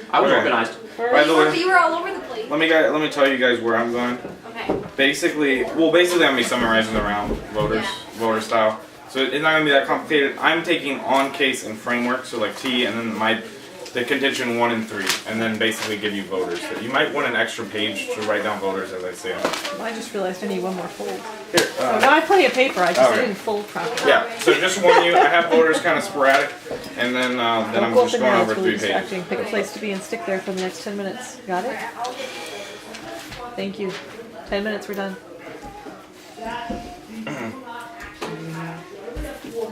I was organized. By the way, you were all over the place. Let me tell you guys where I'm going. Okay. Basically, I'm gonna be summarizing around voter style. So it's not gonna be that complicated. I'm taking on case and framework, so like T, and then the contention 1 and 3, and then basically give you voters. So you might want an extra page to write down voters as I say them. Well, I just realized I need one more fold. Here. Oh, no, I have plenty of paper. I didn't fold properly. Yeah. So just warn you, I have voters kind of sporadic, and then I'm just going over 3 pages. Pick a place to be and stick there for the next 10 minutes. Got it? Thank you. 10 minutes, we're done.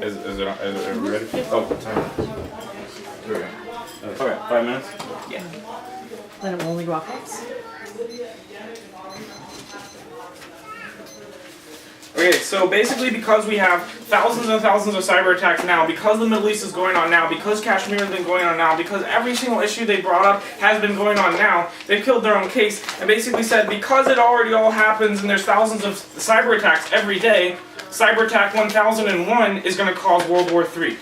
Is it ready? Oh, time. Here we go. Okay, 5 minutes? Yeah. Then it will only go off once. Okay, so basically because we have thousands and thousands of cyber attacks now, because the Middle East is going on now, because Kashmir has been going on now, because every single issue they brought up has been going on now, they've killed their own case and basically said because it already all happens and there's thousands of cyber attacks every day, Cyber Attack 1001 is going to cause World War III.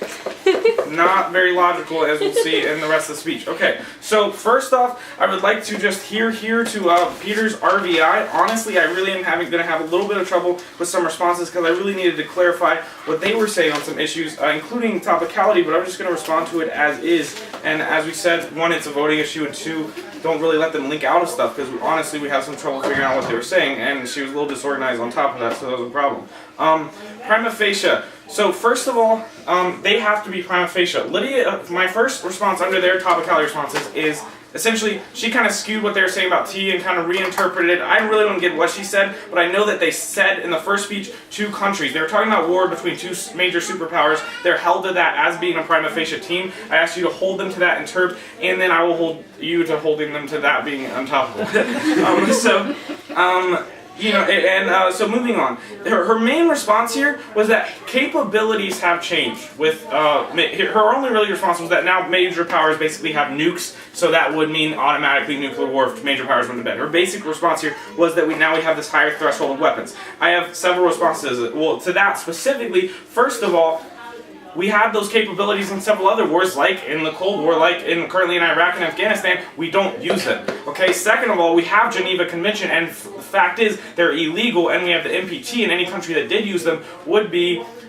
Not very logical, as we'll see in the rest of the speech. Okay, so first off, I would like to just here to Peter's RVI. Honestly, I really am going to have a little bit of trouble with some responses because I really needed to clarify what they were saying on some issues, including topicality, but I'm just going to respond to it as is. And as we said, 1, it's a voting issue, and 2, don't really let them link out of stuff because honestly, we have some trouble figuring out what they were saying, and she was a little disorganized on top of that, so that was a problem. Prima facie. So first of all, they have to be prima facie. Lydia, my first response under their topicality responses is essentially she kind of skewed what they were saying about T and kind of reinterpreted it. I really don't get what she said, but I know that they said in the first speech 2 countries. They were talking about war between 2 major superpowers. They're held to that as being a prima facie team. I asked you to hold them to that in terms, and then I will hold you to holding them to that being untoppable. So moving on, her main response here was that capabilities have changed. With her only really response was that now major powers basically have nukes, so that would mean automatically nuclear war if major powers went to bed. Her basic response here was that we have this higher threshold of weapons. I have several responses. Well, to that specifically, first of all, we have those capabilities in several other wars, like in the Cold War, like currently in Iraq and Afghanistan. We don't use them. Okay. Second of all, we have Geneva Convention, and the fact is they're illegal, and we have the NPT. And any country that did use them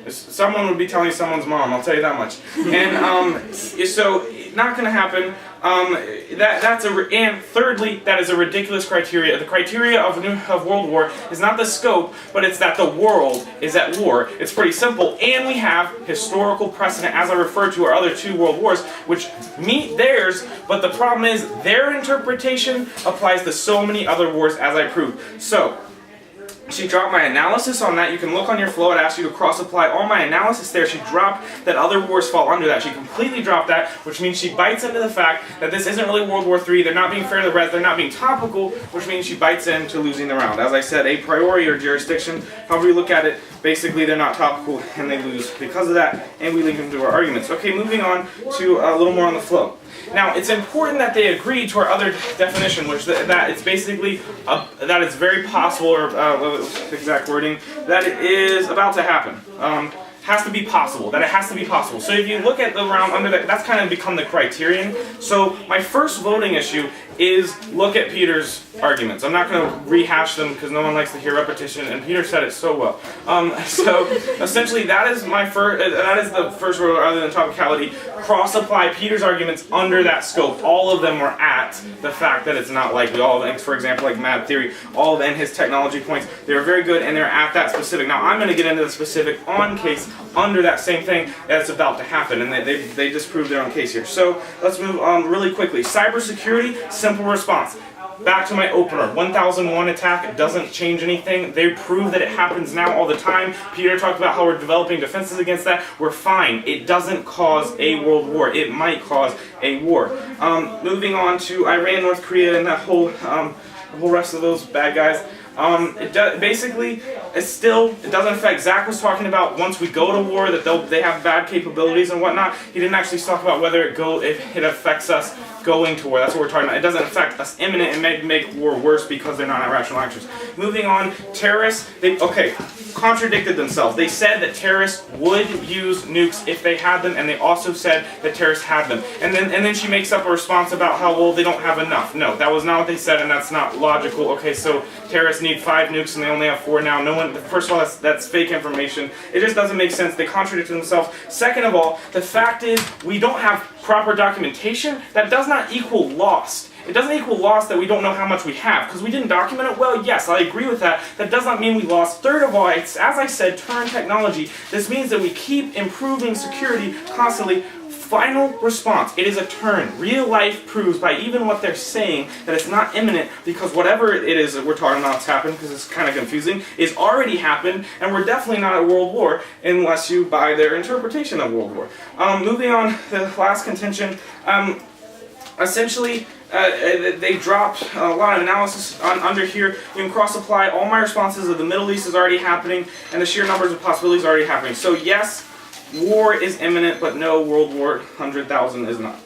someone would be telling someone's mom. I'll tell you that much. And so not going to happen. And thirdly, that is a ridiculous criteria. The criteria of World War is not the scope, but it's that the world is at war. It's pretty simple, and we have historical precedent, as I referred to our other 2 world wars, which meet theirs, but the problem is their interpretation applies to so many other wars, as I proved. So, she dropped my analysis on that. You can look on your flow. It asks you to cross-apply all my analysis there. She dropped that other wars fall under that. She completely dropped that, which means she bites into the fact that this isn't really World War III. They're not being fair to the rest. They're not being topical, which means she bites into losing the round. As I said, a priori or jurisdiction, however you look at it, basically they're not topical and they lose because of that, and we link them to our arguments. Okay, moving on to a little more on the flow. Now, it's important that they agree to our other definition, which that it's basically that it's very possible, or exact wording, that it is about to happen. Has to be possible. That it has to be possible. So if you look at the round under that, that's kind of become the criterion. So my first voting issue is look at Peter's arguments. I'm not going to rehash them because no one likes to hear repetition, and Peter said it so well. So essentially, that is the first rule, other than topicality. Cross-apply Peter's arguments under that scope. All of them were at the fact that it's not likely. All of them, for example, like Mad Theory, all of them, his technology points, they're very good, and they're at that specific. Now I'm going to get into the specific on case under that same thing that's about to happen, and they disproved their own case here. So let's move on really quickly. Cybersecurity, simple response. Back to my opener, 1001 attack doesn't change anything. They prove that it happens now all the time. Peter talked about how we're developing defenses against that. We're fine. It doesn't cause a world war. It might cause a war. Moving on to Iran, North Korea, and that whole rest of those bad guys. Basically, it doesn't affect. Zach was talking about once we go to war that they have bad capabilities and whatnot. He didn't actually talk about whether if it affects us going to war. That's what we're talking about. It doesn't affect us imminent and make war worse because they're not rational actors. Moving on, terrorists. They contradicted themselves. They said that terrorists would use nukes if they had them, and they also said that terrorists had them. And then she makes up a response about how, well, they don't have enough. No, that was not what they said, and that's not logical. Okay, so terrorists need 5 nukes and they only have 4 now. First of all, that's fake information. It just doesn't make sense. They contradicted themselves. Second of all, the fact is we don't have proper documentation. That does not equal lost. It doesn't equal loss that we don't know how much we have, because we didn't document it. Well, yes, I agree with that. That does not mean we lost. Third of all, it's, as I said, turn technology. This means that we keep improving security constantly. Final response. It is a turn. Real life proves by even what they're saying that it's not imminent, because whatever it is that we're talking about that's happened, because it's kind of confusing, is already happened, and we're definitely not at World War unless you buy their interpretation of World War. Moving on, the last contention. Essentially, they dropped a lot of analysis under here. You can cross-apply all my responses of the Middle East is already happening, and the sheer numbers of possibilities are already happening. So yes, war is imminent, but no, World War 100,000 is not.